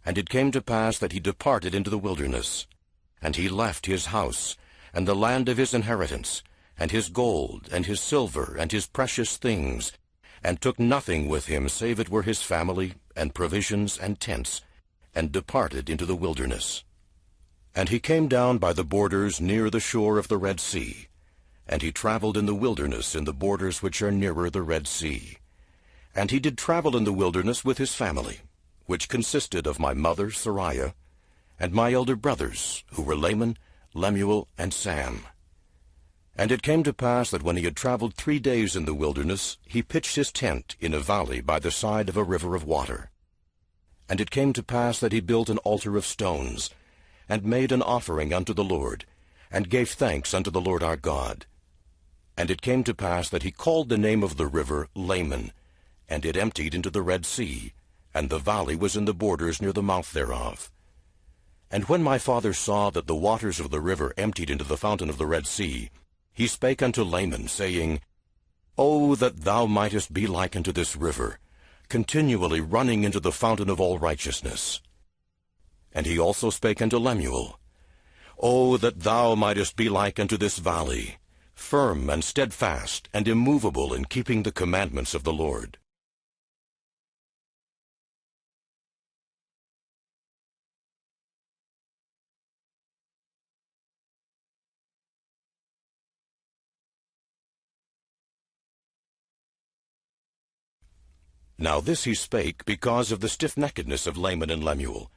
And it came to pass that he departed into the wilderness. And he left his house, and the land of his inheritance, and his gold, and his silver, and his precious things, and took nothing with him save it were his family, and provisions, and tents, and departed into the wilderness. And he came down by the borders near the shore of the Red Sea, and he traveled in the wilderness in the borders which are nearer the Red Sea. And he did travel in the wilderness with his family, which consisted of my mother Sariah, and my elder brothers, who were Laman, Lemuel, and Sam. And it came to pass that when he had traveled 3 days in the wilderness, he pitched his tent in a valley by the side of a river of water. And it came to pass that he built an altar of stones, and made an offering unto the Lord, and gave thanks unto the Lord our God. And it came to pass that he called the name of the river Laman, and it emptied into the Red Sea, and the valley was in the borders near the mouth thereof. And when my father saw that the waters of the river emptied into the fountain of the Red Sea, he spake unto Laman, saying, O that thou mightest be like unto this river, continually running into the fountain of all righteousness. And he also spake unto Lemuel, O that thou mightest be like unto this valley, firm and steadfast, and immovable in keeping the commandments of the Lord. Now this he spake because of the stiffneckedness of Laman and Lemuel.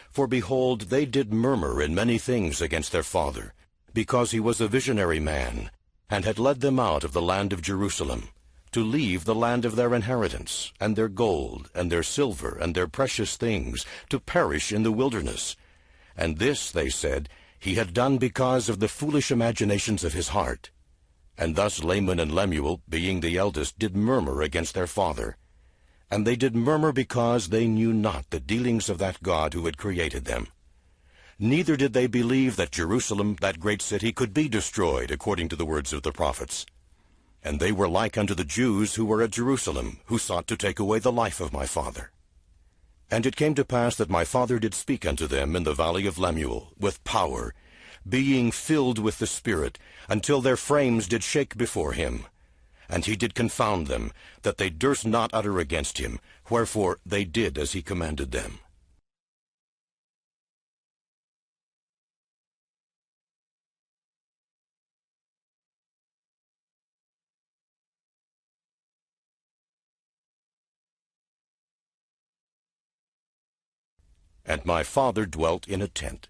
For behold, they did murmur in many things against their father, because he was a visionary man, and had led them out of the land of Jerusalem, to leave the land of their inheritance, and their gold, and their silver, and their precious things, to perish in the wilderness. And this, they said, he had done because of the foolish imaginations of his heart. And thus Laman and Lemuel, being the eldest, did murmur against their father. And they did murmur because they knew not the dealings of that God who had created them. Neither did they believe that Jerusalem, that great city, could be destroyed, according to the words of the prophets. And they were like unto the Jews who were at Jerusalem, who sought to take away the life of my father. And it came to pass that my father did speak unto them in the valley of Lemuel, with power, being filled with the Spirit, until their frames did shake before him. And he did confound them, that they durst not utter against him, wherefore they did as he commanded them. And my father dwelt in a tent.